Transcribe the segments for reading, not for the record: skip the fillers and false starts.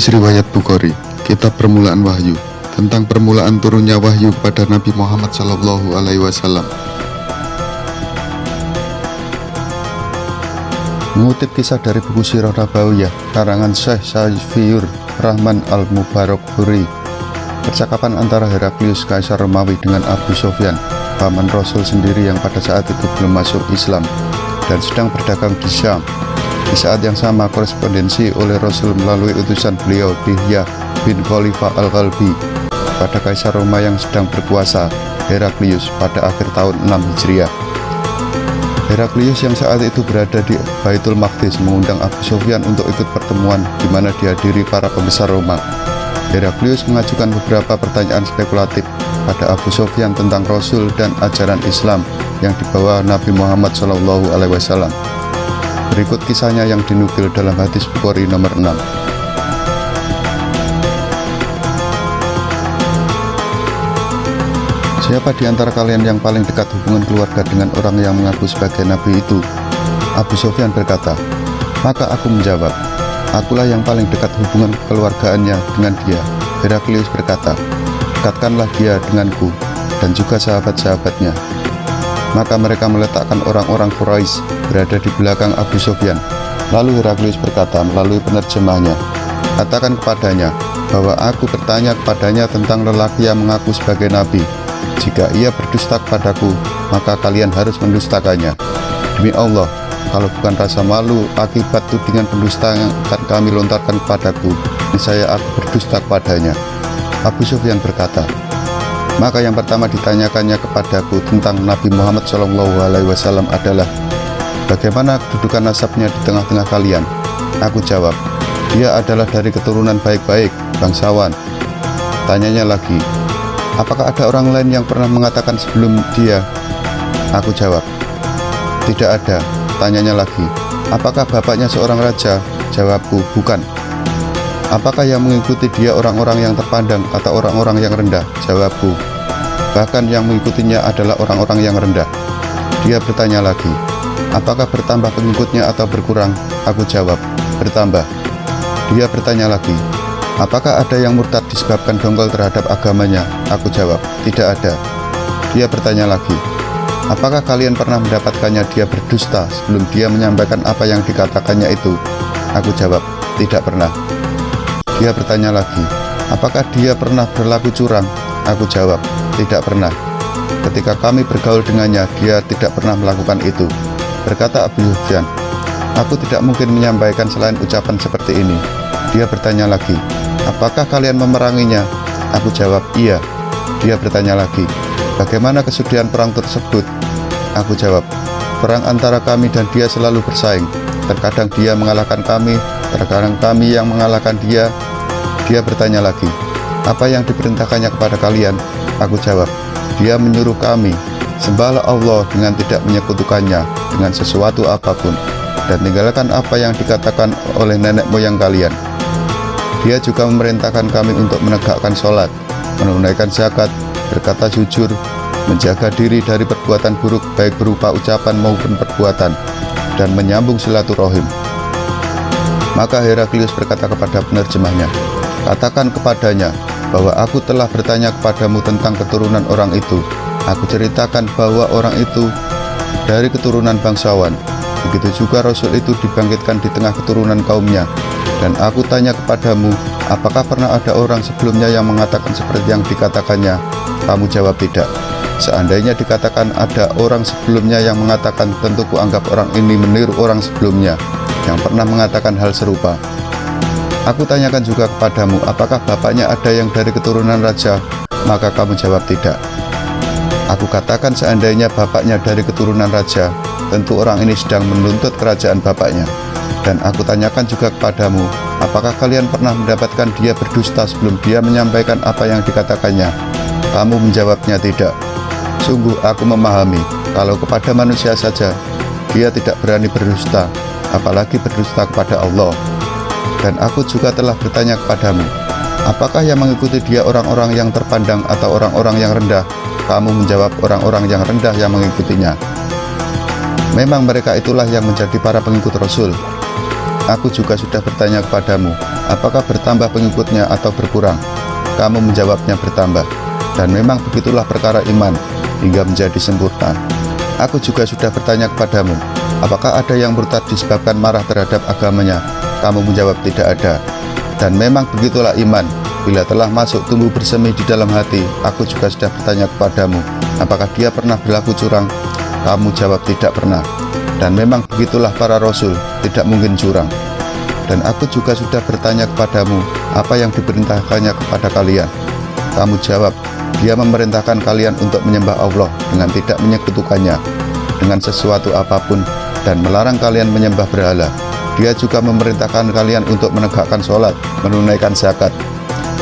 Hadis riwayat Bukhari, kitab permulaan wahyu, tentang permulaan turunnya wahyu kepada Nabi Muhammad SAW. Mengutip kisah dari buku Sirah Nabawiyah karangan Syekh Saifiyur Rahman Al-Mubarakfuri, percakapan antara Heraklius Kaisar Romawi dengan Abu Sufyan, paman Rasul sendiri yang pada saat itu belum masuk Islam dan sedang berdagang di Syam. Di saat yang sama, korespondensi oleh Rasul melalui utusan beliau Dihya bin Khalifah Al-Kalbi pada Kaisar Roma yang sedang berkuasa, Heraklius, pada akhir tahun 6 Hijriah. Heraklius yang saat itu berada di Baitul Maqdis mengundang Abu Sufyan untuk ikut pertemuan di mana dihadiri para pembesar Roma. Heraklius mengajukan beberapa pertanyaan spekulatif pada Abu Sufyan tentang Rasul dan ajaran Islam yang dibawa Nabi Muhammad SAW. Berikut kisahnya yang dinukil dalam hadis Bukhari nomor 6. Siapa di antara kalian yang paling dekat hubungan keluarga dengan orang yang mengaku sebagai nabi itu? Abu Sufyan berkata. Maka aku menjawab, akulah yang paling dekat hubungan kekeluargaannya dengan dia. Heraklius berkata, dekatkanlah dia denganku dan juga sahabat-sahabatnya. Maka mereka meletakkan orang-orang Quraisy berada di belakang Abu Sufyan. Lalu Heraklius berkata melalui penerjemahnya, katakan kepadanya bahwa aku bertanya kepadanya tentang lelaki yang mengaku sebagai nabi. Jika ia berdusta kepadaku, maka kalian harus mendustakannya. Demi Allah, kalau bukan rasa malu akibat tudingan pendusta yang akan kami lontarkan kepadaku, niscaya aku berdusta kepadanya. Abu Sufyan berkata, maka yang pertama ditanyakannya kepadaku tentang Nabi Muhammad SAW adalah, bagaimana kedudukan nasabnya di tengah-tengah kalian? Aku jawab, dia adalah dari keturunan baik-baik, bangsawan. Tanyanya lagi, apakah ada orang lain yang pernah mengatakan sebelum dia? Aku jawab, tidak ada. Tanyanya lagi, apakah bapaknya seorang raja? Jawabku, bukan. Apakah yang mengikuti dia orang-orang yang terpandang atau orang-orang yang rendah? Jawabku, bahkan yang mengikutinya adalah orang-orang yang rendah. Dia bertanya lagi, apakah bertambah pengikutnya atau berkurang? Aku jawab, bertambah. Dia bertanya lagi, apakah ada yang murtad disebabkan dongkol terhadap agamanya? Aku jawab, tidak ada. Dia bertanya lagi, apakah kalian pernah mendapatkannya dia berdusta sebelum dia menyampaikan apa yang dikatakannya itu? Aku jawab, tidak pernah. Dia bertanya lagi, apakah dia pernah berlaku curang? Aku jawab, tidak pernah. Ketika kami bergaul dengannya, dia tidak pernah melakukan itu. Berkata Abu Sufyan, aku tidak mungkin menyampaikan selain ucapan seperti ini. Dia bertanya lagi, apakah kalian memeranginya? Aku jawab, iya. Dia bertanya lagi, bagaimana kesudian perang tersebut? Aku jawab, perang antara kami dan dia selalu bersaing. Terkadang dia mengalahkan kami, terkadang kami yang mengalahkan dia. Dia bertanya lagi, apa yang diperintahkannya kepada kalian? Aku jawab, dia menyuruh kami, sembahlah Allah dengan tidak menyekutukannya dengan sesuatu apapun, dan tinggalkan apa yang dikatakan oleh nenek moyang kalian. Dia juga memerintahkan kami untuk menegakkan sholat, menunaikan zakat, berkata jujur, menjaga diri dari perbuatan buruk baik berupa ucapan maupun perbuatan, dan menyambung silaturahim. Maka Heraklius berkata kepada penerjemahnya, katakan kepadanya bahwa aku telah bertanya kepadamu tentang keturunan orang itu. Aku ceritakan bahwa orang itu dari keturunan bangsawan. Begitu juga Rasul itu dibangkitkan di tengah keturunan kaumnya. Dan aku tanya kepadamu, apakah pernah ada orang sebelumnya yang mengatakan seperti yang dikatakannya? Kamu jawab tidak. Seandainya dikatakan ada orang sebelumnya yang mengatakan, tentu kuanggap orang ini meniru orang sebelumnya yang pernah mengatakan hal serupa. Aku tanyakan juga kepadamu, apakah bapaknya ada yang dari keturunan raja? Maka kamu jawab tidak. Aku katakan seandainya bapaknya dari keturunan raja, tentu orang ini sedang menuntut kerajaan bapaknya. Dan aku tanyakan juga kepadamu, apakah kalian pernah mendapatkan dia berdusta sebelum dia menyampaikan apa yang dikatakannya? Kamu menjawabnya tidak. Sungguh aku memahami, kalau kepada manusia saja, dia tidak berani berdusta, apalagi berdusta kepada Allah. Dan aku juga telah bertanya kepadamu, apakah yang mengikuti dia orang-orang yang terpandang atau orang-orang yang rendah? Kamu menjawab orang-orang yang rendah yang mengikutinya. Memang mereka itulah yang menjadi para pengikut Rasul. Aku juga sudah bertanya kepadamu, apakah bertambah pengikutnya atau berkurang? Kamu menjawabnya bertambah. Dan memang begitulah perkara iman, hingga menjadi sempurna. Aku juga sudah bertanya kepadamu, apakah ada yang murtad disebabkan marah terhadap agamanya? Kamu menjawab tidak ada. Dan memang begitulah iman, bila telah masuk tumbuh bersemi di dalam hati. Aku juga sudah bertanya kepadamu, apakah dia pernah berlaku curang? Kamu jawab tidak pernah. Dan memang begitulah para rasul, tidak mungkin curang. Dan aku juga sudah bertanya kepadamu, apa yang diperintahkannya kepada kalian? Kamu jawab, dia memerintahkan kalian untuk menyembah Allah dengan tidak menyekutukannya dengan sesuatu apapun, dan melarang kalian menyembah berhala. Dia juga memerintahkan kalian untuk menegakkan sholat, menunaikan zakat,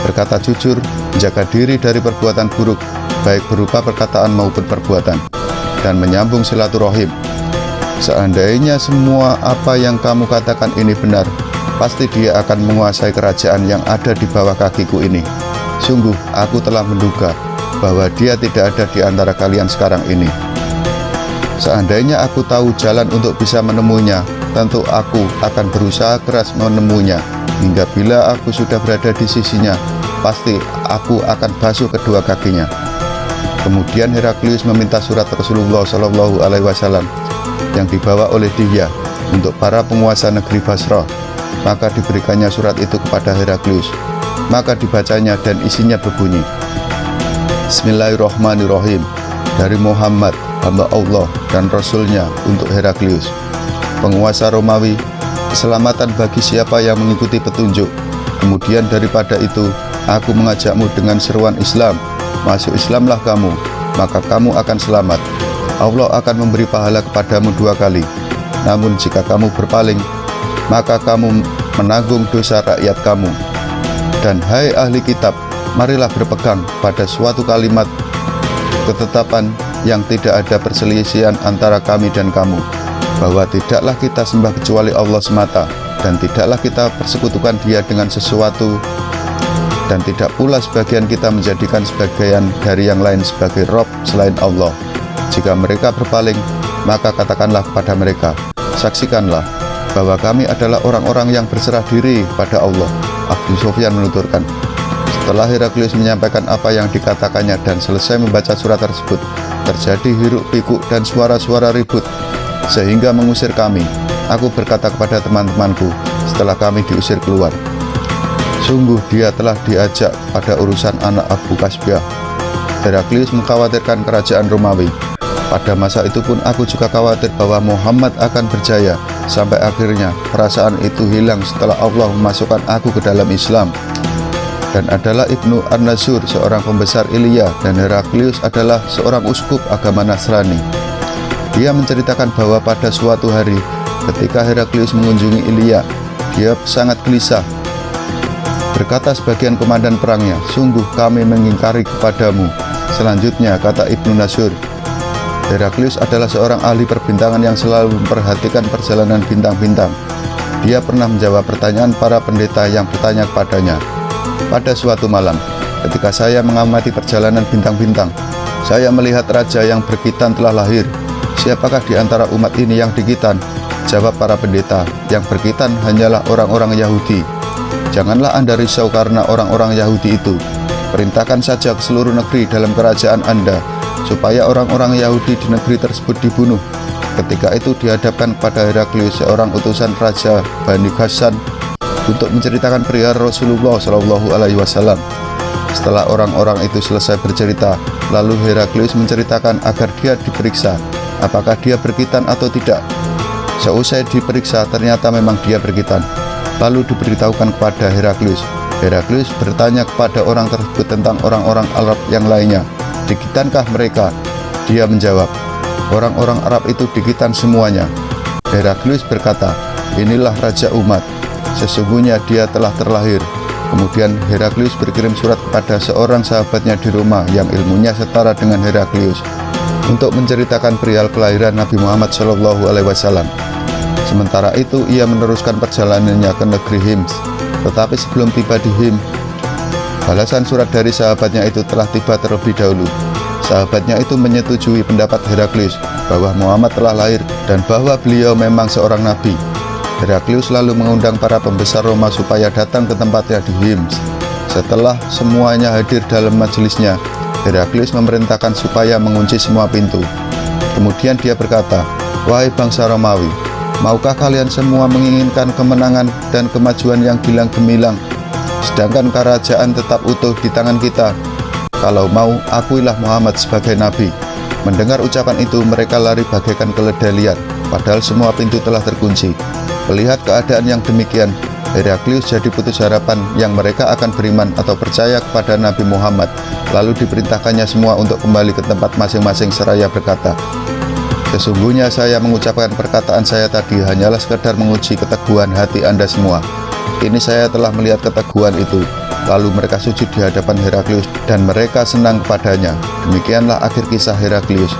berkata jujur, menjaga diri dari perbuatan buruk, baik berupa perkataan maupun perbuatan, dan menyambung silaturahim. Seandainya semua apa yang kamu katakan ini benar, pasti dia akan menguasai kerajaan yang ada di bawah kakiku ini. Sungguh, aku telah menduga bahwa dia tidak ada di antara kalian sekarang ini. Seandainya aku tahu jalan untuk bisa menemuinya, tentu aku akan berusaha keras menemuinya, hingga bila aku sudah berada di sisinya, pasti aku akan basuh kedua kakinya. Kemudian Heraklius meminta surat Rasulullah SAW yang dibawa oleh Dihya untuk para penguasa negeri Basrah. Maka diberikannya surat itu kepada Heraklius. Maka dibacanya dan isinya berbunyi, Bismillahirrahmanirrahim. Dari Muhammad, hamba Allah dan Rasulnya, untuk Heraklius, penguasa Romawi, keselamatan bagi siapa yang mengikuti petunjuk. Kemudian daripada itu, aku mengajakmu dengan seruan Islam. Masuk Islamlah kamu, maka kamu akan selamat. Allah akan memberi pahala kepadamu 2 kali. Namun jika kamu berpaling, maka kamu menanggung dosa rakyat kamu. Dan hai ahli kitab, marilah berpegang pada suatu kalimat ketetapan yang tidak ada perselisihan antara kami dan kamu, bahwa tidaklah kita sembah kecuali Allah semata, dan tidaklah kita persekutukan dia dengan sesuatu, dan tidak pula sebagian kita menjadikan sebagian dari yang lain sebagai Rob selain Allah. Jika mereka berpaling, maka katakanlah kepada mereka, saksikanlah bahwa kami adalah orang-orang yang berserah diri pada Allah. Abu Sufyan menuturkan, setelah Heraklius menyampaikan apa yang dikatakannya dan selesai membaca surat tersebut, terjadi hiruk pikuk dan suara-suara ribut sehingga mengusir kami. Aku berkata kepada teman-temanku setelah kami diusir keluar, sungguh dia telah diajak pada urusan anak Abu Kasbiah. Heraklius mengkhawatirkan kerajaan Romawi. Pada masa itu pun aku juga khawatir bahwa Muhammad akan berjaya. Sampai akhirnya perasaan itu hilang setelah Allah memasukkan aku ke dalam Islam. Dan adalah Ibnu An-Nasur, seorang pembesar Ilya, dan Heraklius adalah seorang uskup agama Nasrani. Dia menceritakan bahwa pada suatu hari ketika Heraklius mengunjungi Ilya, dia sangat gelisah. Berkata sebagian komandan perangnya, sungguh kami mengingkari kepadamu. Selanjutnya kata Ibnu Nasur, Heraklius adalah seorang ahli perbintangan yang selalu memperhatikan perjalanan bintang-bintang. Dia pernah menjawab pertanyaan para pendeta yang bertanya kepadanya. Pada suatu malam, ketika saya mengamati perjalanan bintang-bintang, saya melihat raja yang berkhitan telah lahir. Siapakah di antara umat ini yang dikhitan? Jawab para pendeta, yang berkhitan hanyalah orang-orang Yahudi. Janganlah Anda risau karena orang-orang Yahudi itu. Perintahkan saja ke seluruh negeri dalam kerajaan Anda, supaya orang-orang Yahudi di negeri tersebut dibunuh. Ketika itu dihadapkan kepada Heraklius seorang utusan Raja Bani Ghassan untuk menceritakan perihal Rasulullah SAW. Setelah orang-orang itu selesai bercerita, lalu Heraklius menceritakan agar dia diperiksa, apakah dia berkhitan atau tidak. Seusai diperiksa, ternyata memang dia berkhitan. Lalu diberitahukan kepada Heraklius. Heraklius bertanya kepada orang tersebut tentang orang-orang Arab yang lainnya, dikitankah mereka? Dia menjawab, orang-orang Arab itu dikitan semuanya. Heraklius berkata, inilah raja umat, sesungguhnya dia telah terlahir. Kemudian Heraklius berkirim surat kepada seorang sahabatnya di Roma yang ilmunya setara dengan Heraklius untuk menceritakan perihal kelahiran Nabi Muhammad SAW. Sementara itu ia meneruskan perjalanannya ke negeri Hims. Tetapi sebelum tiba di Hims, balasan surat dari sahabatnya itu telah tiba terlebih dahulu. Sahabatnya itu menyetujui pendapat Heraklius bahwa Muhammad telah lahir dan bahwa beliau memang seorang nabi. Heraklius lalu mengundang para pembesar Roma supaya datang ke tempatnya di Hims. Setelah semuanya hadir dalam majelisnya, Heraklius memerintahkan supaya mengunci semua pintu. Kemudian dia berkata, "Wahai bangsa Romawi, maukah kalian semua menginginkan kemenangan dan kemajuan yang gilang gemilang, sedangkan kerajaan tetap utuh di tangan kita? Kalau mau, akuilah Muhammad sebagai nabi." Mendengar ucapan itu, mereka lari bagaikan keledai liar, padahal semua pintu telah terkunci. Melihat keadaan yang demikian, Heraklius jadi putus harapan yang mereka akan beriman atau percaya kepada Nabi Muhammad. Lalu diperintahkannya semua untuk kembali ke tempat masing-masing seraya berkata, "Sesungguhnya saya mengucapkan perkataan saya tadi hanyalah sekedar menguji keteguhan hati Anda semua. Kini saya telah melihat keteguhan itu." Lalu mereka sujud di hadapan Heraklius dan mereka senang kepadanya. Demikianlah akhir kisah Heraklius.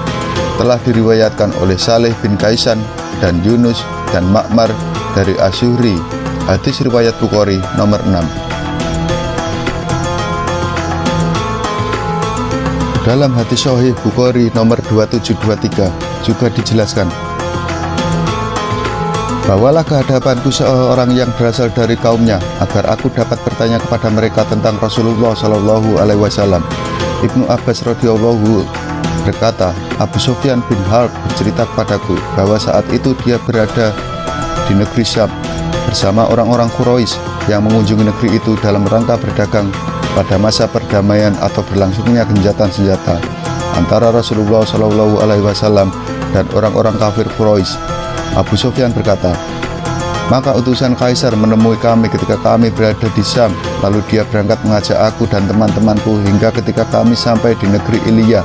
Telah diriwayatkan oleh Saleh bin Kaisan dan Yunus dan Ma'mar dari Asyuri. Hadis riwayat Bukhari nomor 6. Dalam hadis Sahih Bukhari nomor 2723 juga dijelaskan, "Bawalah ke hadapanku seorang yang berasal dari kaumnya, agar aku dapat bertanya kepada mereka tentang Rasulullah Shallallahu Alaihi Wasallam." Ibnu Abbas radhiyallahu berkata, Abu Sufyan bin Harb bercerita kepadaku bahwa saat itu dia berada di negeri Syam bersama orang-orang Quraisy yang mengunjungi negeri itu dalam rangka berdagang pada masa perdamaian atau berlangsungnya gencatan senjata antara Rasulullah Shallallahu Alaihi Wasallam dan orang-orang kafir Quraisy. Abu Sufyan berkata, "Maka utusan Kaisar menemui kami ketika kami berada di Syam. Lalu dia berangkat mengajak aku dan teman-temanku hingga ketika kami sampai di negeri Iliyah.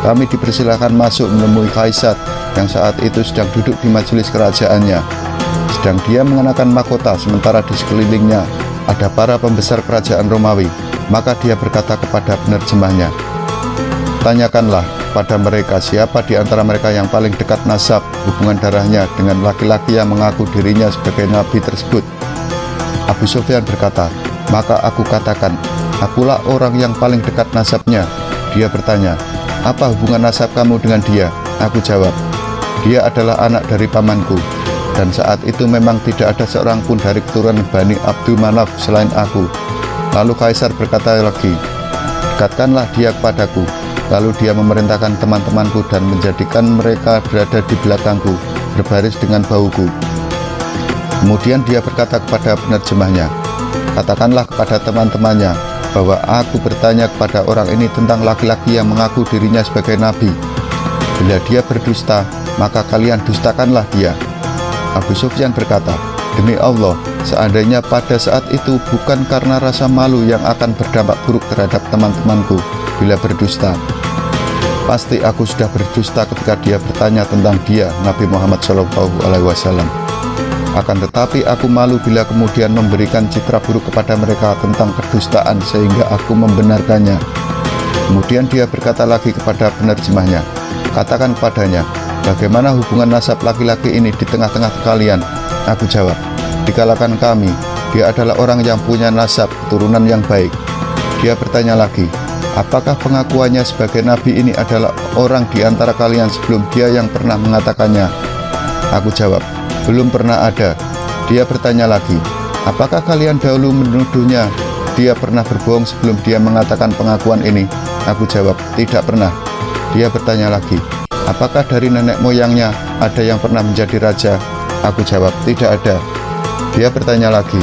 Kami dipersilahkan masuk menemui Kaisar yang saat itu sedang duduk di majelis kerajaannya. Sedang dia mengenakan mahkota, sementara di sekelilingnya ada para pembesar kerajaan Romawi. Maka dia berkata kepada penerjemahnya, 'Tanyakanlah pada mereka siapa di antara mereka yang paling dekat nasab hubungan darahnya dengan laki-laki yang mengaku dirinya sebagai nabi tersebut.' Abu Sufyan berkata, 'Maka aku katakan, akulah orang yang paling dekat nasabnya.' Dia bertanya, 'Apa hubungan nasab kamu dengan dia?' Aku jawab, 'Dia adalah anak dari pamanku, dan saat itu memang tidak ada seorang pun dari keturunan Bani Abdul Manaf selain aku.' Lalu Kaisar berkata lagi, 'Dekatkanlah dia kepadaku.' Lalu dia memerintahkan teman-temanku dan menjadikan mereka berada di belakangku, berbaris dengan bahuku. Kemudian dia berkata kepada penerjemahnya, 'Katakanlah kepada teman-temannya bahwa aku bertanya kepada orang ini tentang laki-laki yang mengaku dirinya sebagai nabi. Bila dia berdusta, maka kalian dustakanlah dia.' Abu Sufyan berkata, 'Demi Allah, seandainya pada saat itu bukan karena rasa malu yang akan berdampak buruk terhadap teman-temanku bila berdusta, pasti aku sudah berdusta ketika dia bertanya tentang dia, Nabi Muhammad SAW. Akan tetapi aku malu bila kemudian memberikan citra buruk kepada mereka tentang kedustaan sehingga aku membenarkannya.' Kemudian dia berkata lagi kepada penerjemahnya, 'Katakan kepadanya, bagaimana hubungan nasab laki-laki ini di tengah-tengah kalian?' Aku jawab, 'Di kalangan kami, dia adalah orang yang punya nasab keturunan yang baik.' Dia bertanya lagi, 'Apakah pengakuannya sebagai nabi ini adalah orang di antara kalian sebelum dia yang pernah mengatakannya?' Aku jawab, 'Belum pernah ada.' Dia bertanya lagi, 'Apakah kalian dahulu menuduhnya dia pernah berbohong sebelum dia mengatakan pengakuan ini?' Aku jawab, 'Tidak pernah.' Dia bertanya lagi, 'Apakah dari nenek moyangnya ada yang pernah menjadi raja?' Aku jawab, 'Tidak ada.' Dia bertanya lagi,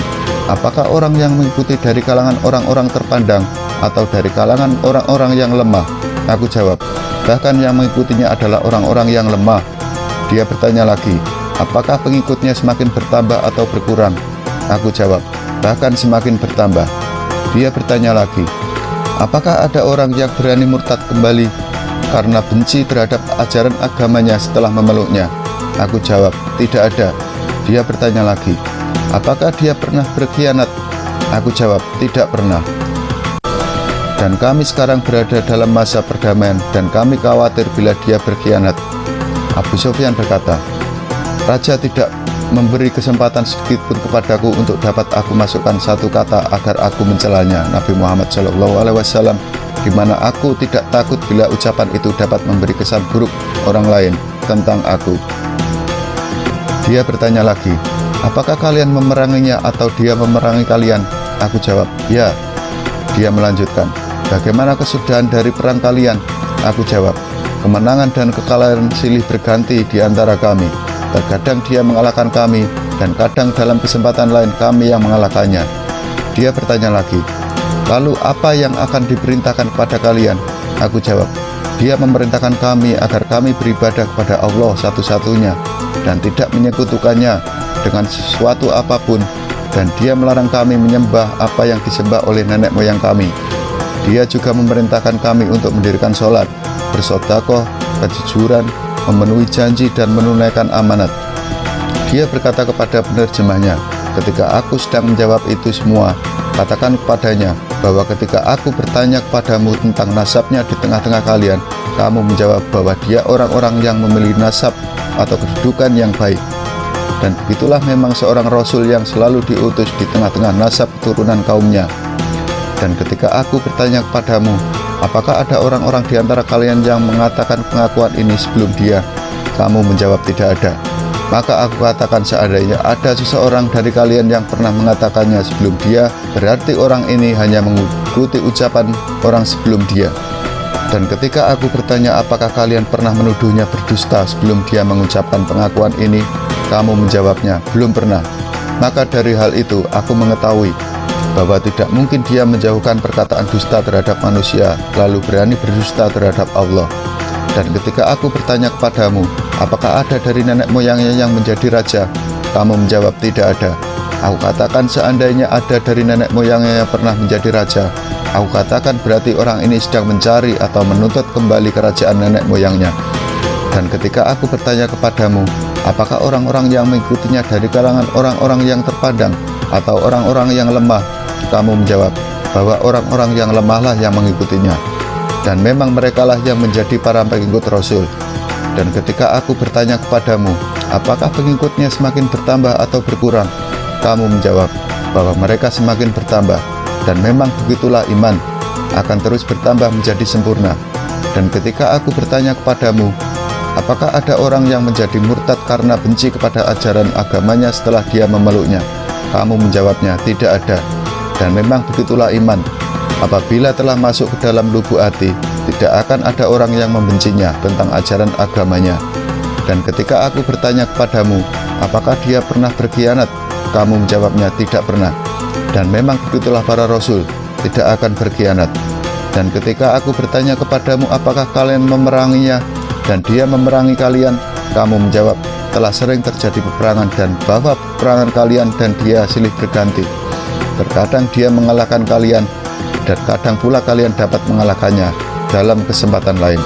'Apakah orang yang mengikuti dari kalangan orang-orang terpandang atau dari kalangan orang-orang yang lemah?' Aku jawab, 'Bahkan yang mengikutinya adalah orang-orang yang lemah.' Dia bertanya lagi, 'Apakah pengikutnya semakin bertambah atau berkurang?' Aku jawab, 'Bahkan semakin bertambah.' Dia bertanya lagi, 'Apakah ada orang yang berani murtad kembali karena benci terhadap ajaran agamanya setelah memeluknya?' Aku jawab, 'Tidak ada.' Dia bertanya lagi, 'Apakah dia pernah berkhianat?' Aku jawab, 'Tidak pernah.' Dan kami sekarang berada dalam masa perdamaian dan kami khawatir bila dia berkhianat." Abu Sufyan berkata, "Raja tidak memberi kesempatan sedikit pun kepadaku untuk dapat aku masukkan satu kata agar aku mencelanya Nabi Muhammad SAW, di mana aku tidak takut bila ucapan itu dapat memberi kesan buruk orang lain tentang aku." Dia bertanya lagi, apakah kalian memeranginya atau dia memerangi kalian? Aku jawab, ya. Dia melanjutkan, bagaimana kesudahan dari perang kalian? Aku jawab, kemenangan dan kekalahan silih berganti di antara kami. Terkadang dia mengalahkan kami, dan kadang dalam kesempatan lain kami yang mengalahkannya. Dia bertanya lagi, lalu apa yang akan diperintahkan kepada kalian? Aku jawab, dia memerintahkan kami agar kami beribadah kepada Allah satu-satunya dan tidak menyekutukannya dengan sesuatu apapun, dan dia melarang kami menyembah apa yang disembah oleh nenek moyang kami. Dia juga memerintahkan kami untuk mendirikan sholat, bersedekah, kejujuran, memenuhi janji, dan menunaikan amanat. Dia berkata kepada penerjemahnya, ketika aku sedang menjawab itu semua, katakan kepadanya bahwa ketika aku bertanya kepadamu tentang nasabnya di tengah-tengah kalian, kamu menjawab bahwa dia orang-orang yang memiliki nasab atau kedudukan yang baik. Dan begitulah memang seorang rasul yang selalu diutus di tengah-tengah nasab keturunan kaumnya. Dan ketika aku bertanya kepadamu, apakah ada orang-orang di antara kalian yang mengatakan pengakuan ini sebelum dia? Kamu menjawab tidak ada. Maka aku katakan, seandainya ada seseorang dari kalian yang pernah mengatakannya sebelum dia, berarti orang ini hanya mengikuti ucapan orang sebelum dia. Dan ketika aku bertanya apakah kalian pernah menuduhnya berdusta sebelum dia mengucapkan pengakuan ini, kamu menjawabnya, belum pernah. Maka dari hal itu aku mengetahui bahwa tidak mungkin dia menjauhkan perkataan dusta terhadap manusia lalu berani berdusta terhadap Allah. Dan ketika aku bertanya kepadamu, apakah ada dari nenek moyangnya yang menjadi raja? Kamu menjawab tidak ada. Aku katakan, seandainya ada dari nenek moyangnya yang pernah menjadi raja, aku katakan berarti orang ini sedang mencari atau menuntut kembali kerajaan nenek moyangnya. Dan ketika aku bertanya kepadamu, apakah orang-orang yang mengikutinya dari kalangan orang-orang yang terpandang atau orang-orang yang lemah? Kamu menjawab bahwa orang-orang yang lemahlah yang mengikutinya. Dan memang merekalah yang menjadi para pengikut Rasul. Dan ketika aku bertanya kepadamu, apakah pengikutnya semakin bertambah atau berkurang? Kamu menjawab bahwa mereka semakin bertambah. Dan memang begitulah iman, akan terus bertambah menjadi sempurna. Dan ketika aku bertanya kepadamu, apakah ada orang yang menjadi murtad karena benci kepada ajaran agamanya setelah dia memeluknya? Kamu menjawabnya, tidak ada. Dan memang begitulah iman, apabila telah masuk ke dalam lubuk hati, tidak akan ada orang yang membencinya tentang ajaran agamanya. Dan ketika aku bertanya kepadamu, apakah dia pernah berkhianat? Kamu menjawabnya, tidak pernah. Dan memang begitulah para rasul, tidak akan berkhianat. Dan ketika aku bertanya kepadamu, apakah kalian memeranginya dan dia memerangi kalian? Kamu menjawab, telah sering terjadi peperangan dan bahwa peperangan kalian dan dia silih berganti. Terkadang dia mengalahkan kalian, dan kadang pula kalian dapat mengalahkannya dalam kesempatan lain.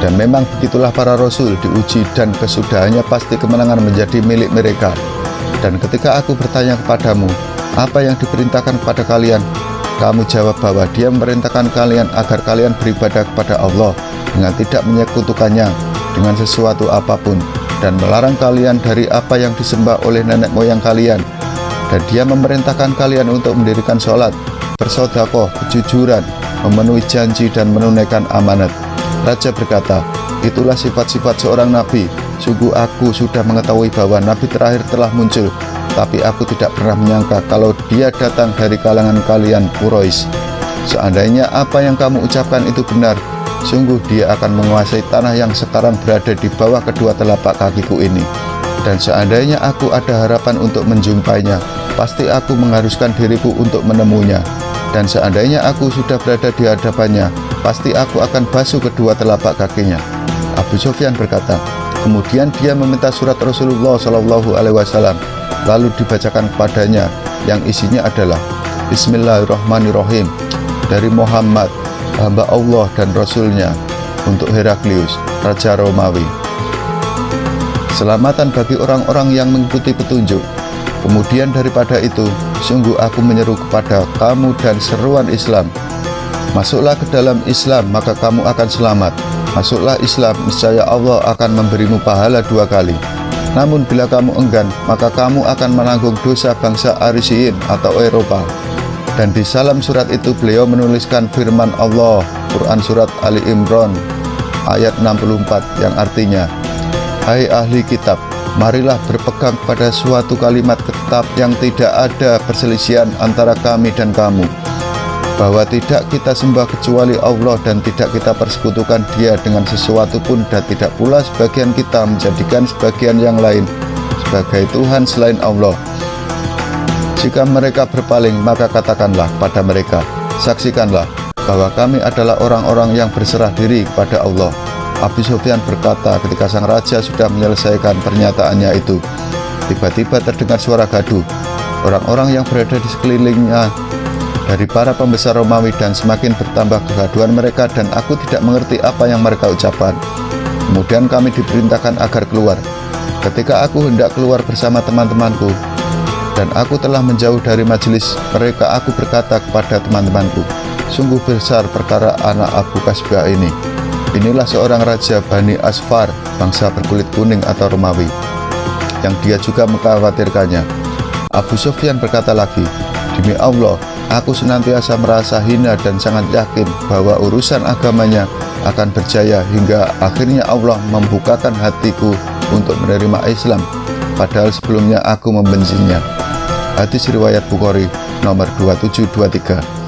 Dan memang begitulah para rasul diuji, dan kesudahannya pasti kemenangan menjadi milik mereka. Dan ketika aku bertanya kepadamu, apa yang diperintahkan kepada kalian? Kamu jawab bahwa dia memerintahkan kalian agar kalian beribadah kepada Allah dengan tidak menyekutukannya dengan sesuatu apapun, dan melarang kalian dari apa yang disembah oleh nenek moyang kalian. Dan dia memerintahkan kalian untuk mendirikan sholat, bersedekah, kejujuran, memenuhi janji, dan menunaikan amanat. Raja berkata, itulah sifat-sifat seorang nabi. Sungguh aku sudah mengetahui bahwa nabi terakhir telah muncul, tapi aku tidak pernah menyangka kalau dia datang dari kalangan kalian Quraisy. Seandainya apa yang kamu ucapkan itu benar, sungguh dia akan menguasai tanah yang sekarang berada di bawah kedua telapak kakiku ini. Dan seandainya aku ada harapan untuk menjumpainya, pasti aku mengharuskan diriku untuk menemunya. Dan seandainya aku sudah berada di hadapannya, pasti aku akan basuh kedua telapak kakinya. Abu Sufyan berkata, kemudian dia meminta surat Rasulullah SAW, lalu dibacakan kepadanya, yang isinya adalah, Bismillahirrahmanirrahim, dari Muhammad, hamba Allah dan Rasulnya, untuk Heraklius, Raja Romawi. Selamatan bagi orang-orang yang mengikuti petunjuk. Kemudian daripada itu, sungguh aku menyeru kepada kamu dan seruan Islam. Masuklah ke dalam Islam, maka kamu akan selamat. Masuklah Islam, niscaya Allah akan memberimu pahala 2 kali. Namun bila kamu enggan, maka kamu akan menanggung dosa bangsa Arisiin atau Eropa. Dan di salam surat itu beliau menuliskan firman Allah, Quran Surat Ali Imran ayat 64, yang artinya, hai ahli kitab, Marilah berpegang pada suatu kalimat tetap yang tidak ada perselisihan antara kami dan kamu, bahwa tidak kita sembah kecuali Allah dan tidak kita persekutukan Dia dengan sesuatu pun, dan tidak pula sebagian kita menjadikan sebagian yang lain sebagai Tuhan selain Allah. Jika mereka berpaling, maka katakanlah pada mereka, saksikanlah bahwa kami adalah orang-orang yang berserah diri kepada Allah. Abu Sufyan berkata ketika sang raja sudah menyelesaikan pernyataannya itu, tiba-tiba terdengar suara gaduh. Orang-orang yang berada di sekelilingnya dari para pembesar Romawi, dan semakin bertambah kegaduhan mereka, dan aku tidak mengerti apa yang mereka ucapkan. Kemudian kami diperintahkan agar keluar. Ketika aku hendak keluar bersama teman-temanku, dan aku telah menjauh dari majelis mereka, aku berkata kepada teman-temanku, sungguh besar perkara anak Abu Kasbah ini. Inilah seorang raja Bani Asfar, bangsa berkulit kuning atau Romawi, yang dia juga mengkhawatirkannya. Abu Sufyan berkata lagi, demi Allah, aku senantiasa merasa hina dan sangat yakin bahwa urusan agamanya akan berjaya, hingga akhirnya Allah membukakan hatiku untuk menerima Islam, padahal sebelumnya aku membencinya. Hadis riwayat Bukhari nomor 2723.